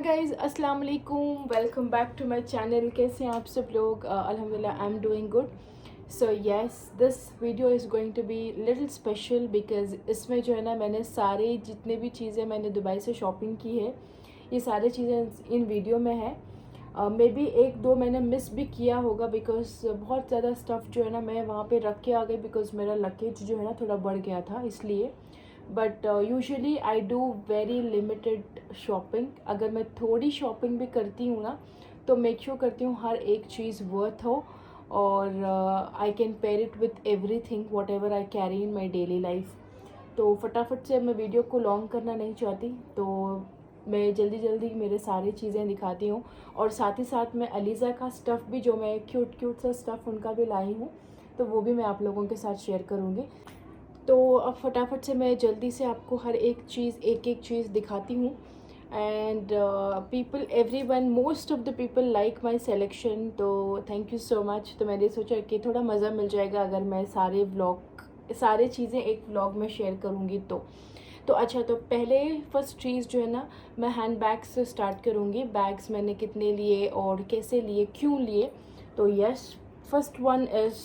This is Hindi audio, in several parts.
गाइज़ अस्सलाम वालेकुम, welcome back to my channel. कैसे हैं आप सब लोग? अल्हम्दुलिल्लाह I am doing good. So yes, this video is going to be little special because इसमें जो है ना, मैंने सारे जितने भी चीज़ें मैंने दुबई से शॉपिंग की है, ये सारी चीज़ें इन वीडियो में है। मे बी एक दो मैंने मिस भी किया होगा बिकॉज़ बहुत ज़्यादा स्टफ़ जो है ना मैं वहाँ पे रख के आ गई बिकॉज़ मेरा लगेज जो है ना थोड़ा बढ़ गया था इसलिए। But usually I do very limited shopping. अगर मैं थोड़ी शॉपिंग भी करती हूँ ना तो मेक श्योर करती हूँ हर एक चीज़ वर्थ हो और I can pair it with every thing what ever I carry in my daily life. तो फटाफट से मैं वीडियो को लॉन्ग करना नहीं चाहती, तो मैं जल्दी जल्दी मेरे सारी चीज़ें दिखाती हूँ और साथ ही साथ मैं अलीज़ा का स्टफ़ भी, जो मैं क्यूट क्यूट सा स्टफ़ उनका भी लाई हूँ, तो वो भी मैं आप लोगों के साथ शेयर करूँगी। तो अब फटाफट से मैं जल्दी से आपको हर एक चीज़ एक एक चीज़ दिखाती हूँ। And people, every one, most of the people like my selection, तो थैंक यू सो मच। तो मैंने सोचा कि थोड़ा मज़ा मिल जाएगा अगर मैं सारे चीज़ें एक व्लॉग में शेयर करूँगी तो अच्छा। तो पहले फर्स्ट चीज़ जो है ना, मैं हैंड बैग्स से स्टार्ट करूँगी। बैग्स मैंने कितने लिए और कैसे लिए, क्यों लिए। तो यस, फर्स्ट वन इज़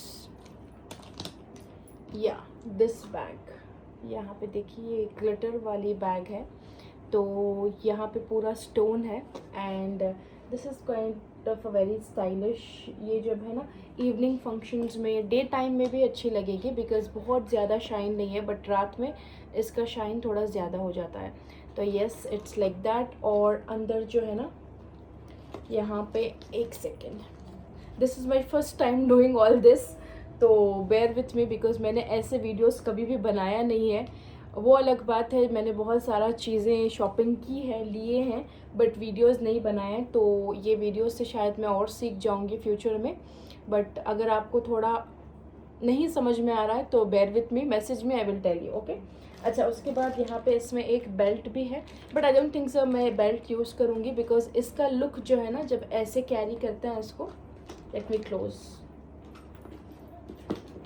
या दिस बैग। यहाँ पे देखिए ये ग्लिटर वाली बैग है, तो यहाँ पे पूरा स्टोन है and this is kind of a very stylish. ये जब है ना इवनिंग फंक्शंस में, डे टाइम में भी अच्छी लगेगी बिकॉज़ बहुत ज़्यादा शाइन नहीं है, बट रात में इसका शाइन थोड़ा ज़्यादा हो जाता है। तो येस, इट्स लाइक दैट। और अंदर जो है ना, यहाँ पे एक second, this is my first time doing all this, तो बेयर विथ मी बिकॉज मैंने ऐसे वीडियोस कभी भी बनाया नहीं है। वो अलग बात है, मैंने बहुत सारा चीज़ें शॉपिंग की है, लिए हैं, बट वीडियोस नहीं बनाए हैं। तो ये वीडियोस से शायद मैं और सीख जाऊंगी फ्यूचर में। बट अगर आपको थोड़ा नहीं समझ में आ रहा है तो बेयर विथ मी, मैसेज में I will tell you, okay. अच्छा, उसके बाद यहाँ पे इसमें एक बेल्ट भी है, but I don't think so मैं बेल्ट यूज़ करूँगी बिकॉज इसका लुक जो है ना, जब ऐसे कैरी करते हैं इसको, लेट मी क्लोज,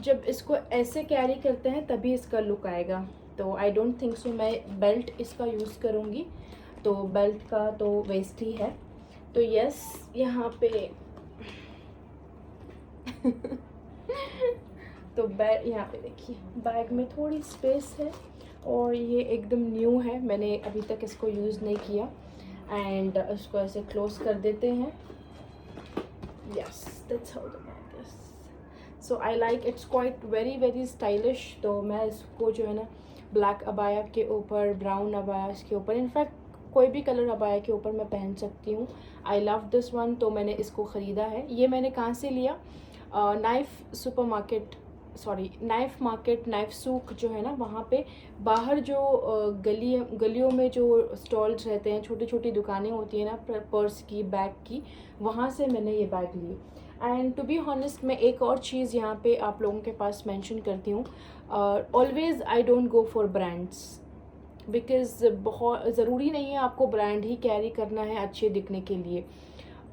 जब इसको ऐसे कैरी करते हैं तभी इसका लुक आएगा। तो आई डोंट थिंक सो मैं बेल्ट इसका यूज़ करूँगी। तो बेल्ट का तो वेस्ट ही है। तो यस, यहाँ पे तो बैग, यहाँ पे देखिए बैग में थोड़ी स्पेस है और ये एकदम न्यू है, मैंने अभी तक इसको यूज़ नहीं किया। एंड इसको ऐसे क्लोज कर देते हैं। Yes, that's how the bag is. So I like, it's quite very very stylish. तो मैं इसको जो है ना ब्लैक अबाया के ऊपर, ब्राउन अबाया के ऊपर, इनफैक्ट कोई भी कलर अबाया के ऊपर मैं पहन सकती हूँ। आई लव दिस वन, तो मैंने इसको ख़रीदा है। ये मैंने कहाँ से लिया? Naif supermarket, sorry Naif market, Naif souk जो है ना, वहाँ पे बाहर जो गलियों में जो स्टॉल्स रहते हैं, छोटी छोटी दुकानें होती हैं ना पर्स की, बैग की, वहाँ से मैंने ये बैग ली। एंड टू बी हॉनेस्ट, मैं एक और चीज़ यहाँ पे आप लोगों के पास मेंशन करती हूँ। Always I don't go for brands because बहुत ज़रूरी नहीं है आपको ब्रांड ही कैरी करना है अच्छे दिखने के लिए।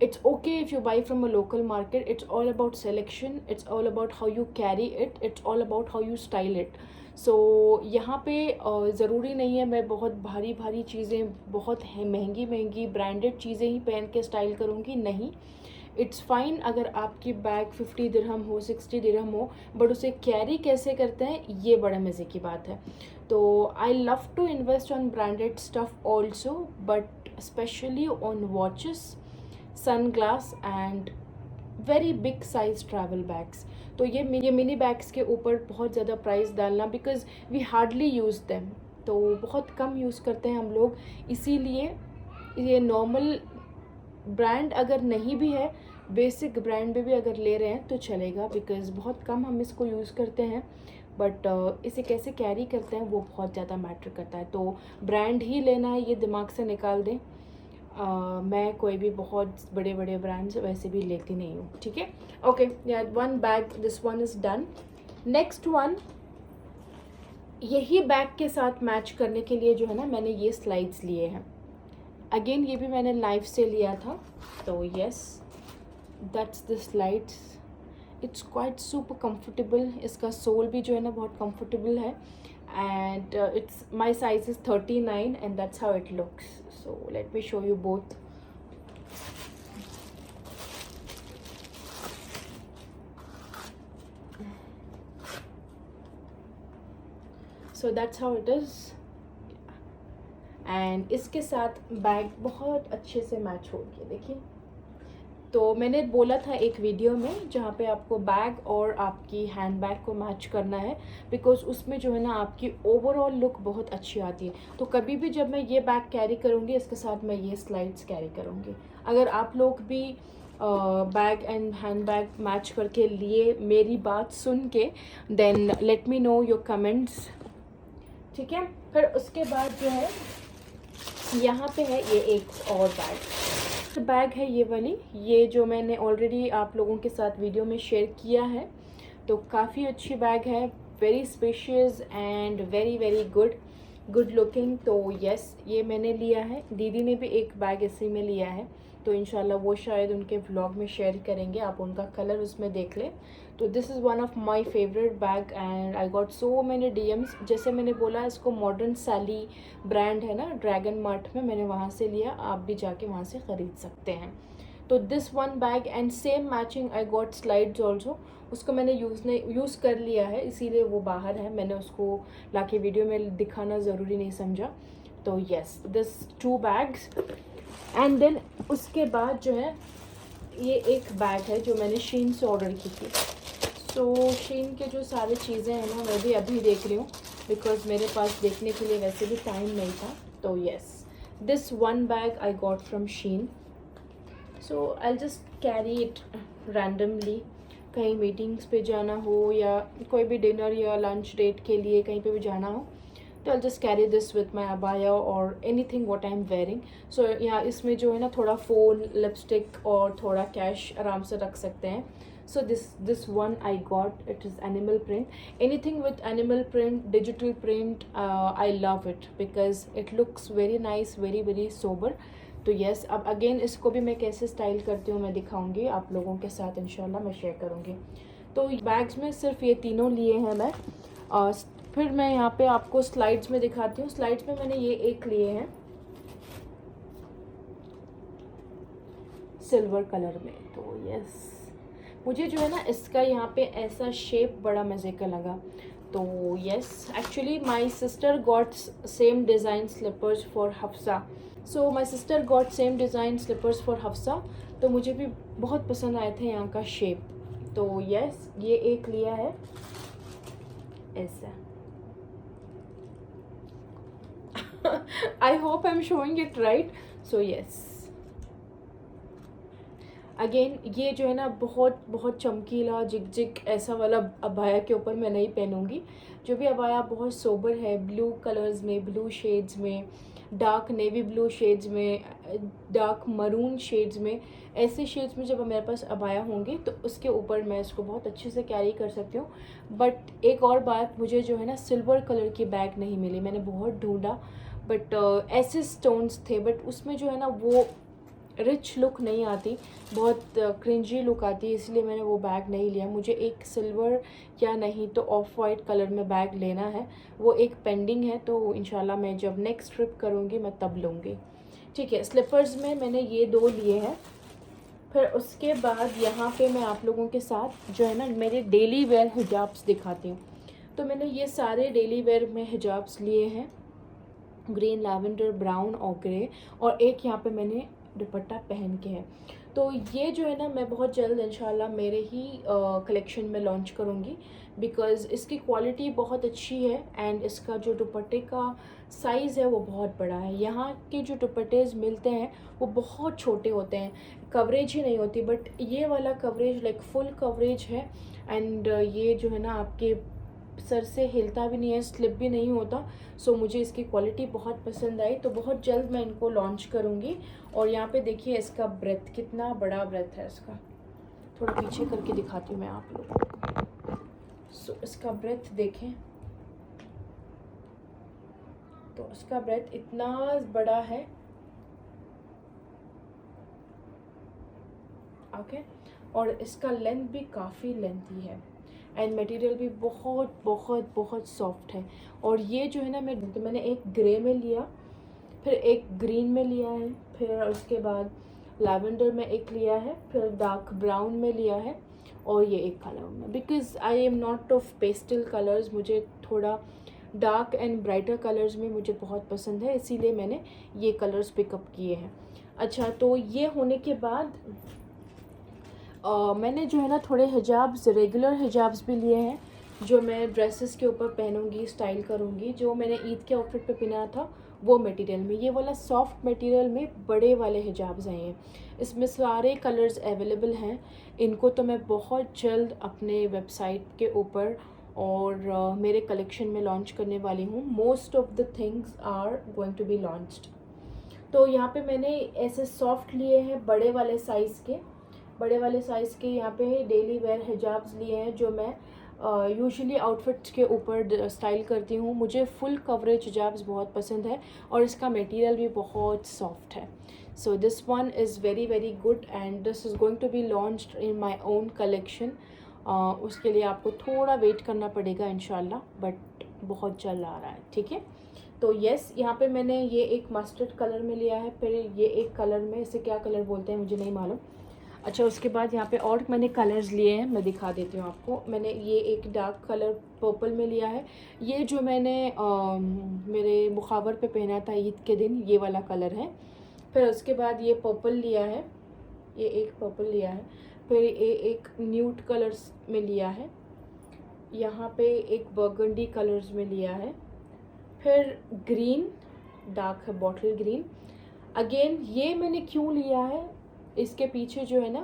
It's okay if you buy from a local market. It's all about selection. It's all about how you carry it. It's all about how you style it. So यहाँ पे ज़रूरी नहीं है मैं बहुत भारी भारी चीज़ें, बहुत महंगी महंगी ब्रांडेड चीज़ें ही पहन के स्टाइल करूँगी, नहीं। इट्स फाइन अगर आपकी बैग 50 दिरहम हो, 60 दिरहम हो, बट उसे कैरी कैसे करते हैं ये बड़े मज़े की बात है। तो I love to invest on branded stuff also, but specially on watches, sunglass and very big size travel bags. तो ये मिनी बैग्स के ऊपर बहुत ज़्यादा प्राइस डालना, because we hardly use them, तो बहुत कम यूज़ करते हैं हम लोग, इसीलिए ये नॉर्मल ब्रांड अगर नहीं भी है, बेसिक ब्रांड में भी अगर ले रहे हैं तो चलेगा, बिकॉज़ बहुत कम हम इसको यूज़ करते हैं। बट इसे कैसे कैरी करते हैं वो बहुत ज़्यादा मैटर करता है। तो ब्रांड ही लेना है ये दिमाग से निकाल दें। मैं कोई भी बहुत बड़े बड़े ब्रांड्स वैसे भी लेती नहीं हूँ, ठीक है। ओके, या one bag, this one is done. Next one, यही बैग के साथ मैच करने के लिए जो है ना, मैंने ये स्लाइड्स लिए हैं। अगेन ये भी मैंने नाइफ से लिया था। तो yes, that's the slides. It's quite super comfortable, इसका सोल भी जो है ना बहुत कंफर्टेबल है। And it's my size is 39 and that's how it looks. So let me show you both. So that's how it is. And इसके साथ बैग बहुत अच्छे से मैच हो गया, देखिए। तो मैंने बोला था एक वीडियो में जहाँ पे आपको बैग और आपकी हैंड बैग को मैच करना है, बिकॉज उसमें जो है ना आपकी ओवरऑल लुक बहुत अच्छी आती है। तो कभी भी जब मैं ये बैग कैरी करूँगी, इसके साथ मैं ये स्लाइड्स कैरी करूँगी। अगर आप लोग भी bag and hand bag match करके लिए मेरी बात सुन के, then let me know your comments, ठीक है। फिर उसके बाद जो है यहाँ पे है ये एक और बैग है ये वाली, ये जो मैंने ऑलरेडी आप लोगों के साथ वीडियो में शेयर किया है। तो काफ़ी अच्छी बैग है, very spacious and very very good looking. तो यस, ये मैंने लिया है। दीदी ने भी एक बैग इसी में लिया है, तो इंशाल्लाह वो शायद उनके व्लॉग में शेयर करेंगे, आप उनका कलर उसमें देख लें। तो this is one of my favourite bag and I got so many DMs. जैसे मैंने बोला, इसको मॉडर्न सैली ब्रांड है ना, ड्रैगन मार्ट में, मैंने वहाँ से लिया, आप भी जाके वहाँ से ख़रीद सकते हैं। तो this one bag and same matching I got slides also. उसको मैंने यूज़ कर लिया है, इसीलिए वो बाहर है, मैंने उसको लाके वीडियो में दिखाना ज़रूरी नहीं समझा। तो yes, this 2 bags. And then उसके बाद जो है ये एक बैग है जो मैंने शीन से ऑर्डर की थी। सो शीन के जो सारी चीज़ें हैं ना, मैं भी अभी देख रही हूँ, बिकॉज मेरे पास देखने के लिए वैसे भी टाइम नहीं था। तो yes, this one bag I got from Shein. So I just carry it randomly, कहीं मीटिंग्स पे जाना हो या कोई भी डिनर या लंच डेट के लिए कहीं पे भी जाना हो, तो I just carry this with my abaya और anything what I am wearing. So यहाँ इसमें जो है ना थोड़ा फ़ोन, लिपस्टिक और थोड़ा कैश आराम से रख सकते हैं। So this one I got, it is animal print. Anything with animal print, digital print, I love it because it looks very nice, very sober. तो yes, अब अगेन इसको भी मैं कैसे स्टाइल करती हूँ मैं दिखाऊंगी आप लोगों के साथ, इंशाल्लाह मैं शेयर करूँगी। तो बैग्स में सिर्फ ये तीनों लिए हैं मैं। फिर मैं यहाँ पे आपको स्लाइड्स में दिखाती हूँ। स्लाइड्स में मैंने ये एक लिए हैं सिल्वर कलर में। तो यस, मुझे जो है ना इसका यहाँ पे ऐसा शेप बड़ा मज़े का लगा। तो yes, actually my sister got same design slippers for Hafsa. So my sister got same design slippers for Hafsa, तो मुझे भी बहुत पसंद आए थे यहाँ का शेप। तो यस, ये एक लिया है ऐसा। I hope I am showing it right. So yes, again ये जो है ना बहुत चमकीला जिग ऐसा वाला अबाया के ऊपर मैं नहीं पहनूंगी। जो भी अबाया बहुत सोबर है, ब्लू कलर्स में, ब्लू शेड्स में, डार्क नेवी ब्लू शेड्स में, डार्क मरून शेड्स में, ऐसे शेड्स में जब मेरे पास अबाया होंगी तो उसके ऊपर मैं इसको बहुत अच्छे से कैरी कर सकती हूँ। बट एक और बात, मुझे जो है ना सिल्वर कलर की बैग नहीं मिली, मैंने बहुत ढूंढा, बट ऐसे स्टोन्स थे, बट उसमें जो है ना वो रिच लुक नहीं आती, बहुत क्रिंजी लुक आती है, इसलिए मैंने वो बैग नहीं लिया। मुझे एक सिल्वर या नहीं तो ऑफ वाइट कलर में बैग लेना है, वो एक पेंडिंग है। तो इंशाल्लाह मैं जब नेक्स्ट ट्रिप करूँगी मैं तब लूँगी, ठीक है। स्लीपर्स में मैंने ये 2 लिए हैं। फिर उसके बाद यहाँ पे मैं आप लोगों के साथ जो है ना मेरे डेली वेयर हिजाब्स दिखाती हूँ। तो मैंने ये सारे डेली वेयर में हिजाब्स लिए हैं, ग्रीन, लैवेंडर, ब्राउन और ग्रे, और एक यहाँ पे मैंने दुपट्टा पहन के है। तो ये जो है ना मैं बहुत जल्द इंशाल्लाह मेरे ही कलेक्शन में लॉन्च करूँगी, बिकॉज़ इसकी क्वालिटी बहुत अच्छी है एंड इसका जो दुपट्टे का साइज़ है वो बहुत बड़ा है। यहाँ के जो दुपट्टेज मिलते हैं वो बहुत छोटे होते हैं, कवरेज ही नहीं होती, बट ये वाला कवरेज लाइक फुल कवरेज है। एंड ये जो है ना आपके सर से हिलता भी नहीं है, स्लिप भी नहीं होता। सो मुझे इसकी क्वालिटी बहुत पसंद आई, तो बहुत जल्द मैं इनको लॉन्च करूँगी। और यहाँ पे देखिए इसका ब्रेथ, कितना बड़ा ब्रेथ है इसका, थोड़ा पीछे करके दिखाती हूँ मैं आप लोगों को। सो इसका ब्रेथ देखें, तो इसका ब्रेथ इतना बड़ा है, ओके। और इसका लेंथ भी काफ़ी लेंथी है एंड मटेरियल भी बहुत सॉफ्ट है। और ये जो है ना मैंने एक ग्रे में लिया, फिर एक ग्रीन में लिया है, फिर उसके बाद लैवेंडर में एक लिया है, फिर डार्क ब्राउन में लिया है, और ये एक कलर में, because I am not of pastel colours. मुझे थोड़ा डार्क एंड ब्राइटर कलर्स में मुझे बहुत पसंद है, इसीलिए मैंने ये कलर्स पिकअप किए हैं। अच्छा, तो ये होने के बाद मैंने जो है ना थोड़े हिजाब्स, रेगुलर हिजाब्स भी लिए हैं जो मैं ड्रेसेस के ऊपर पहनूंगी, स्टाइल करूंगी। जो मैंने ईद के आउटफिट पे पहना था वो मटेरियल में, ये वाला सॉफ्ट मटेरियल में बड़े वाले हिजाब्स आए हैं। इसमें सारे कलर्स अवेलेबल हैं। इनको तो मैं बहुत जल्द अपने वेबसाइट के ऊपर और मेरे कलेक्शन में लॉन्च करने वाली हूँ। Most of the things are going to be launched. तो यहाँ पे मैंने ऐसे सॉफ्ट लिए हैं बड़े वाले साइज़ के यहाँ पे डेली वेयर हिजाब्स लिए हैं जो मैं यूजुअली आउटफिट्स के ऊपर स्टाइल करती हूँ। मुझे फुल कवरेज हिजाब्स बहुत पसंद है और इसका मटेरियल भी बहुत सॉफ्ट है। So this one is very very good and this is going to be launched in my own collection. उसके लिए आपको थोड़ा वेट करना पड़ेगा इंशाल्लाह, बट बहुत जल्द आ रहा है, ठीक है। तो येस, यहाँ पे मैंने ये एक मस्टर्ड कलर में लिया है, फिर ये एक कलर में, इसे क्या कलर बोलते हैं मुझे नहीं मालूम। अच्छा, उसके बाद यहाँ पे और मैंने कलर्स लिए हैं, मैं दिखा देती हूँ आपको। मैंने ये एक डार्क कलर पर्पल में लिया है। ये जो मैंने मेरे मुखावर पे पहना था ईद के दिन, ये वाला कलर है। फिर उसके बाद ये पर्पल लिया है, ये एक पर्पल लिया है। फिर ये एक न्यूड कलर्स में लिया है। यहाँ पे एक बर्गंडी कलर्स में लिया है। फिर ग्रीन, डार्क है बॉटल ग्रीन। अगेन ये मैंने क्यों लिया है, इसके पीछे जो है ना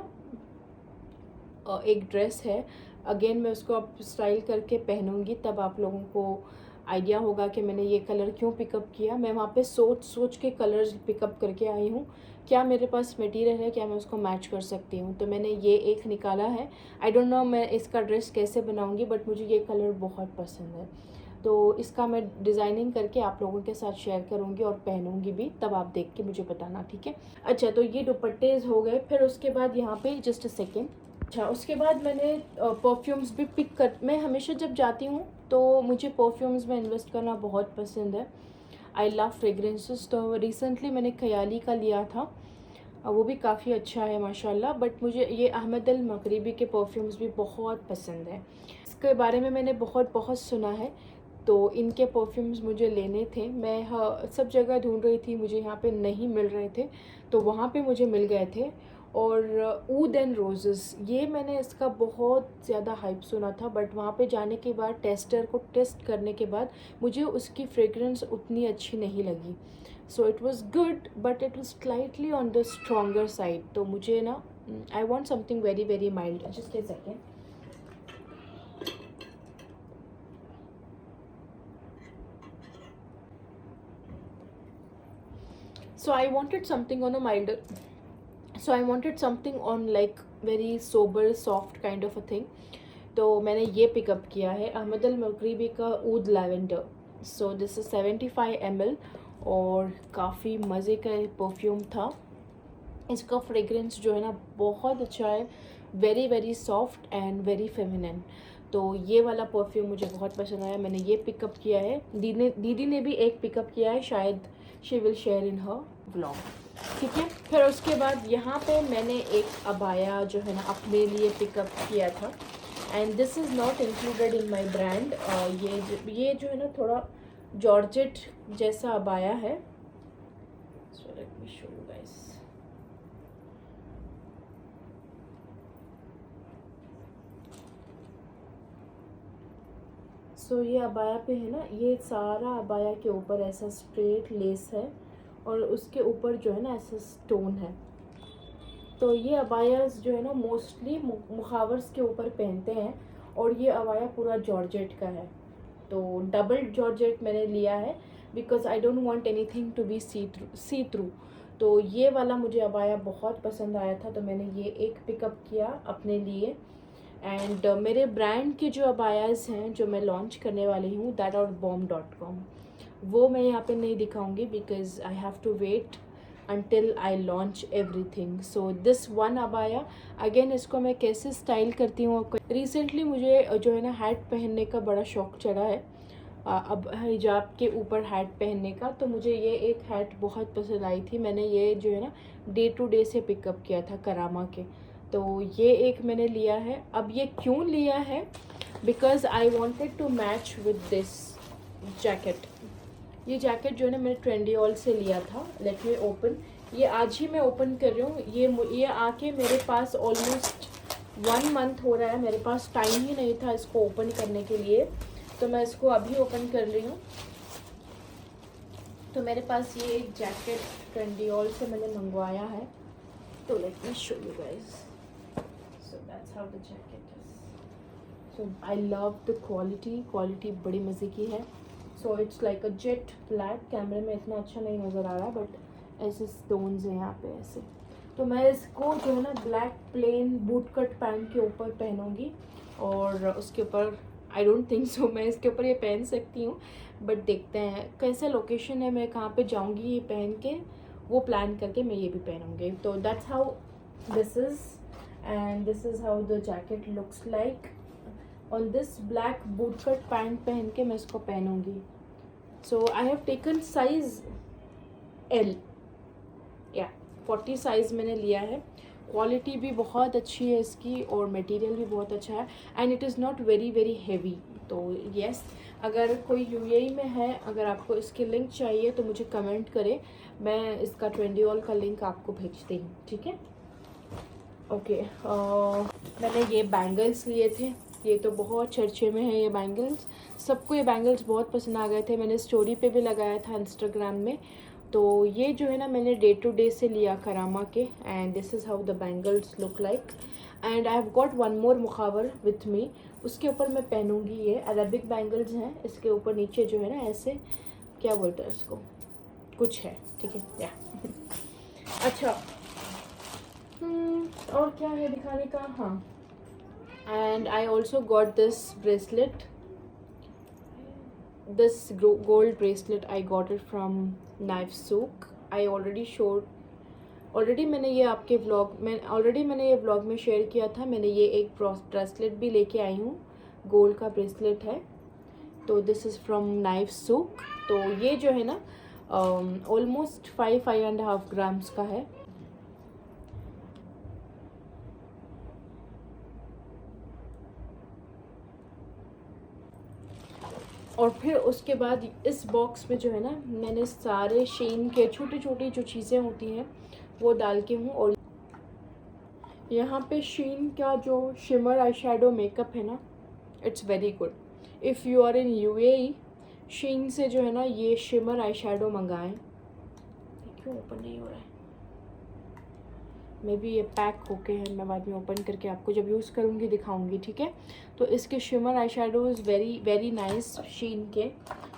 एक ड्रेस है। अगेन मैं उसको अब स्टाइल करके पहनूंगी, तब आप लोगों को आइडिया होगा कि मैंने ये कलर क्यों पिकअप किया। मैं वहाँ पे सोच के कलर्स पिकअप करके आई हूँ, क्या मेरे पास मटेरियल है, क्या मैं उसको मैच कर सकती हूँ। तो मैंने ये एक निकाला है। आई डोंट नो मैं इसका ड्रेस कैसे बनाऊँगी, बट मुझे ये कलर बहुत पसंद है। तो इसका मैं डिज़ाइनिंग करके आप लोगों के साथ शेयर करूँगी और पहनूँगी भी, तब आप देख के मुझे बताना, ठीक है। अच्छा, तो ये दुपट्टेज हो गए। फिर उसके बाद यहाँ पे जस्ट अ सेकेंड, अच्छा उसके बाद मैंने परफ्यूम्स भी पिक कर, मैं हमेशा जब जाती हूँ तो मुझे परफ्यूम्स में इन्वेस्ट करना बहुत पसंद है। I love fragrances. तो रिसेंटली मैंने ख्याली का लिया था, वो भी काफ़ी अच्छा है माशाल्लाह। बट मुझे ये अहमद अल मगरिबी के परफ्यूम्स भी बहुत पसंद है। इसके बारे में मैंने बहुत सुना है, तो इनके परफ्यूम्स मुझे लेने थे। मैं सब जगह ढूंढ रही थी, मुझे यहाँ पे नहीं मिल रहे थे, तो वहाँ पे मुझे मिल गए थे। और ऊद एंड रोज़ेस, ये मैंने इसका बहुत ज़्यादा हाइप सुना था, बट वहाँ पे जाने के बाद टेस्टर को टेस्ट करने के बाद मुझे उसकी फ्रेगरेंस उतनी अच्छी नहीं लगी। So it was good but it was slightly on the stronger side. तो मुझे ना I want something very very mild. Just a second. So I wanted something on a milder, so I wanted something on like very sober soft kind of a thing. तो मैंने ये पिकअप किया है अहमद अल मगरिबी का oud lavender. So this is 75 ml और काफ़ी मज़े का परफ्यूम था। इसका फ्रेगरेंस जो है ना बहुत अच्छा है, very very soft and very feminine. तो ये वाला परफ्यूम मुझे बहुत पसंद आया, मैंने ये पिकअप किया है। दीदी ने भी एक पिकअप किया है, शायद she will share in her vlog, ठीक है। फिर उसके बाद यहाँ पे मैंने एक अबाया जो है ना अपने लिए पिकअप किया था, and this is not included in my brand. ये जो है ना थोड़ा जॉर्जेट जैसा अबाया है। So let me show you guys. So ये अबाया पे है ना, ये सारा अबाया के ऊपर ऐसा स्ट्रेट लेस है और उसके ऊपर जो है ना ऐसा स्टोन है। तो ये अबायास जो है ना मोस्टली मुखावर्स के ऊपर पहनते हैं, और ये अबाया पूरा जॉर्जेट का है। तो डबल जॉर्जेट मैंने लिया है because I don't want anything to be see through. तो ये वाला मुझे अबाया बहुत पसंद आया था, तो मैंने ये एक पिकअप किया अपने लिए। एंड मेरे ब्रांड के जो अबायास हैं जो मैं लॉन्च करने वाली हूँ thatoutbomb.com, वो मैं यहाँ पे नहीं दिखाऊंगी because I have to wait until I launch everything. So this one abaya, again इसको मैं कैसे स्टाइल करती हूँ। रिसेंटली मुझे जो है ना हैट पहनने का बड़ा शौक चढ़ा है, अब हिजाब के ऊपर हैट पहनने का। तो मुझे ये एक हैट बहुत पसंद आई थी, मैंने ये जो है ना डे टू डे से पिकअप किया था करामा के। तो ये एक मैंने लिया है। अब ये क्यों लिया है, because I wanted to match with this. Jacket. ये जैकेट जो है ना मैंने ट्रेंडियोल से लिया था। Let me open. ये आज ही मैं ओपन कर रही हूँ। ये आके मेरे पास ऑलमोस्ट 1 मंथ हो रहा है। मेरे पास टाइम ही नहीं था इसको ओपन करने के लिए, तो मैं इसको अभी ओपन कर रही हूँ। तो मेरे पास ये एक जैकेट ट्रेंडियोल से मैंने मंगवाया है। तो late me show you guys. So that's how the jacket is. So I love the quality बड़ी मज़े की है। So it's like a jet black. कैमरे में इतना अच्छा नहीं नज़र आ रहा, बट ऐसे स्टोन्स हैं यहाँ पे ऐसे। तो मैं इसको जो है ना black plain boot cut pant के ऊपर पहनूंगी, और उसके ऊपर आई डोंट थिंक सो मैं इसके ऊपर ये पहन सकती हूँ, बट देखते हैं कैसा लोकेशन है, मैं कहाँ पे जाऊँगी ये पहन के, वो प्लान करके मैं ये भी पहनूँगी। तो that's how this is, and this is how the jacket looks like on this black boot cut pant. पहन के मैं इसको पहनूँगी। So I have taken size L, या 40 साइज़ मैंने लिया है। क्वालिटी भी बहुत अच्छी है इसकी, और मटेरियल भी बहुत अच्छा है, and it is not very very heavy. तो येस, अगर कोई UAE में है, अगर आपको इसकी लिंक चाहिए तो मुझे कमेंट करें, मैं इसका ट्रेंडियोल का लिंक आपको भेजती हूँ, ठीक है। ओके, मैंने ये बैंगल्स लिए थे। ये तो बहुत चर्चे में है ये बैंगल्स, सबको ये बैंगल्स बहुत पसंद आ गए थे। मैंने स्टोरी पे भी लगाया था इंस्टाग्राम में। तो ये जो है ना मैंने डे टू डे से लिया करामा के, and this is how the bangles look like. And I have got one more mukhawar with me. उसके ऊपर मैं पहनूंगी ये अरबिक बैंगल्स हैं। इसके ऊपर नीचे जो है ना ऐसे, क्या बोलते हैं इसको, कुछ है, ठीक है या अच्छा। और क्या है दिखाने का। हाँ, and I also got this bracelet, this gold bracelet. I got it from Knife Souk. I already मैंने ये आपके मैंने ये व्लॉग में शेयर किया था। मैंने ये एक ब्रेसलेट भी लेके आई हूँ, गोल्ड का ब्रेसलेट है। तो दिस इज़ फ्रॉम नाइफ सूक। तो ये जो है ना ऑलमोस्ट 5.5 ग्राम्स का है। और फिर उसके बाद इस बॉक्स में जो है ना मैंने सारे शेन के छोटी छोटी जो चीज़ें होती हैं वो डाल के हूँ। और यहाँ पे शेन का जो शिमर आई शेडो मेकअप है ना, it's very good. If you are in UAE, Shein से जो है ना ये शिमर आई शेडो मंगाएं। क्यों ओपन नहीं हो रहा है? मे बी ये पैक होके है, मैं बाद में ओपन करके आपको जब यूज़ करूँगी दिखाऊंगी, ठीक है। तो इसके shimmer eye shadow is very very nice Shein के,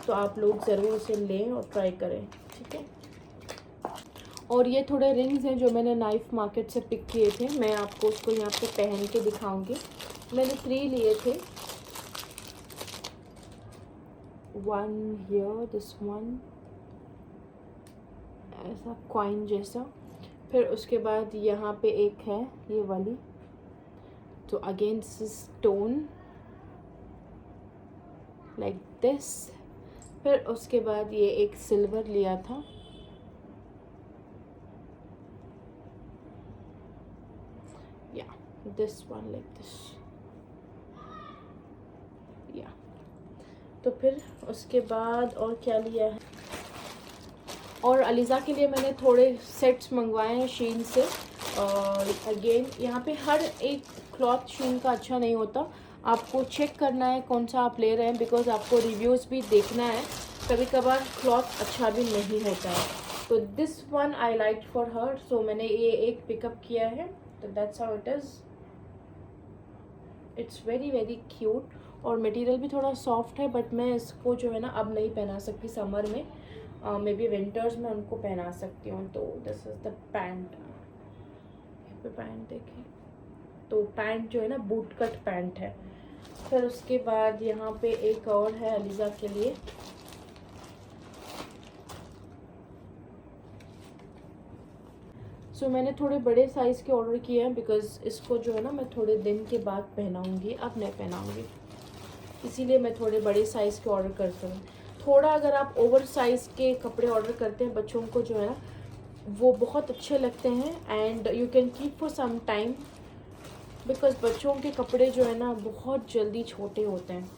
तो आप लोग ज़रूर इसे लें और ट्राई करें, ठीक है। और ये थोड़े रिंग्स हैं जो मैंने नाइफ मार्केट से पिक किए थे, मैं आपको उसको यहाँ पे पहन के दिखाऊंगी। मैंने 3 लिए थे, 1 हियर, दिस 1 ऐसा कॉइन जैसा। फिर उसके बाद यहाँ पे एक है ये वाली, तो अगेन स्टोन लाइक दिस। फिर उसके बाद ये एक सिल्वर लिया था, या दिस वन लाइक दिस, या। तो फिर उसके बाद और क्या लिया है, और अलीज़ा के लिए मैंने थोड़े सेट्स मंगवाए हैं शीन से। और अगेन यहाँ पे हर एक क्लॉथ शीन का अच्छा नहीं होता, आपको चेक करना है कौन सा आप ले रहे हैं, बिकॉज आपको रिव्यूज़ भी देखना है। कभी कभार क्लॉथ अच्छा भी नहीं होता है। तो this one I like for her, so मैंने ये एक पिकअप किया है। तो that's how it is, it's very very cute, और मटेरियल भी थोड़ा सॉफ्ट है, बट मैं इसको जो है ना अब नहीं पहना सकती समर में, मे बी विंटर्स में उनको पहना सकती हूँ। तो दिस इज़ द पैंट, यहाँ पे पैंट देखें, तो पैंट जो है ना बूट कट पैंट है। फिर उसके बाद यहाँ पे एक और है अलीज़ा के लिए, सो मैंने थोड़े बड़े साइज़ के ऑर्डर किए हैं, बिकॉज़ इसको जो है ना मैं थोड़े दिन के बाद पहनाऊँगी, अब नहीं पहनाऊँगी, इसीलिए मैं थोड़े बड़े साइज़ के ऑर्डर करती हूँ। थोड़ा अगर आप ओवर साइज़ के कपड़े ऑर्डर करते हैं बच्चों को जो है ना, वो बहुत अच्छे लगते हैं, and you can keep for some time, because बच्चों के कपड़े जो है ना बहुत जल्दी छोटे होते हैं।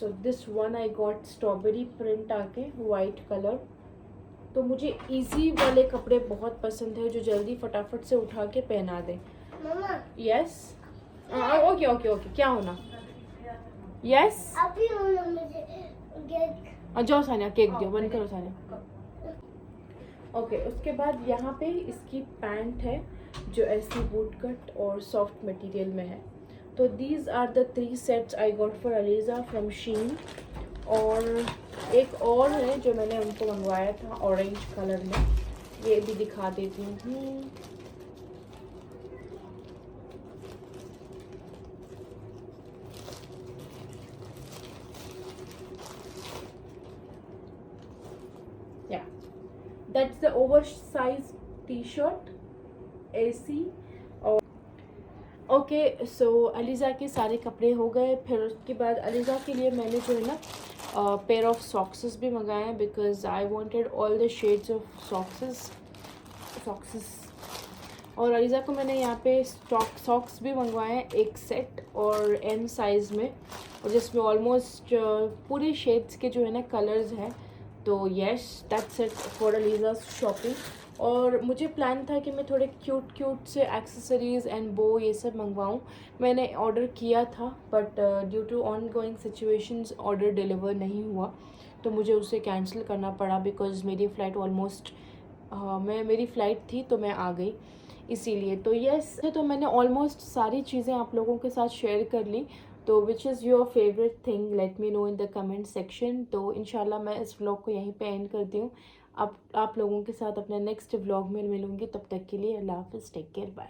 सो this one I got strawberry print आके वाइट कलर। तो मुझे इजी वाले कपड़े बहुत पसंद है जो जल्दी फटाफट से उठा के पहना दें। यस ओके ओके ओके, क्या होना? यस अभी मुझे केक। जाओ सानिया, केक दो, बंद करो सानिया। ओके, उसके बाद यहाँ पे इसकी पैंट है जो ऐसी बूट कट और सॉफ्ट मटेरियल में है। तो these are the 3 sets I got for Aliza from Shein. और एक और है जो मैंने उनको मंगवाया था ऑरेंज कलर में, ये भी दिखा देती हूँ। Yeah, that's the oversized t-shirt AC। और ओके, सो अलीज़ा के सारे कपड़े हो गए। फिर उसके बाद अलीज़ा के लिए मैंने जो है ना पेयर ऑफ सॉक्सेस भी मंगाए हैं, because I wanted all the shades of socks. और अलीज़ा को मैंने यहाँ पे सॉक्स भी मंगवाए हैं, एक सेट और एम साइज़ में, और जिसमें ऑलमोस्ट पूरे शेड्स के जो है ना कलर्स हैं। तो yes, that's it for Aliza shopping. और मुझे प्लान था कि मैं थोड़े क्यूट से एक्सेसरीज़ एंड बो ये सब मंगवाऊँ। मैंने ऑर्डर किया था, but due to ongoing situations order deliver नहीं हुआ, तो मुझे उसे कैंसिल करना पड़ा, बिकॉज़ मेरी फ़्लाइट ऑलमोस्ट मेरी फ़्लाइट थी तो मैं आ गई इसीलिए। तो येस, तो मैंने ऑलमोस्ट सारी चीज़ें आप लोगों के साथ शेयर कर ली। तो which is your favourite thing, late me no in the comment section. तो इंशाल्लाह मैं इस व्लॉग को यहीं पे एंड करती हूँ। आप लोगों के साथ अपने नेक्स्ट व्लॉग में मिलूँगी। तब तक के लिए अल्लाह हाफ़िज़, टेक केयर, बाय।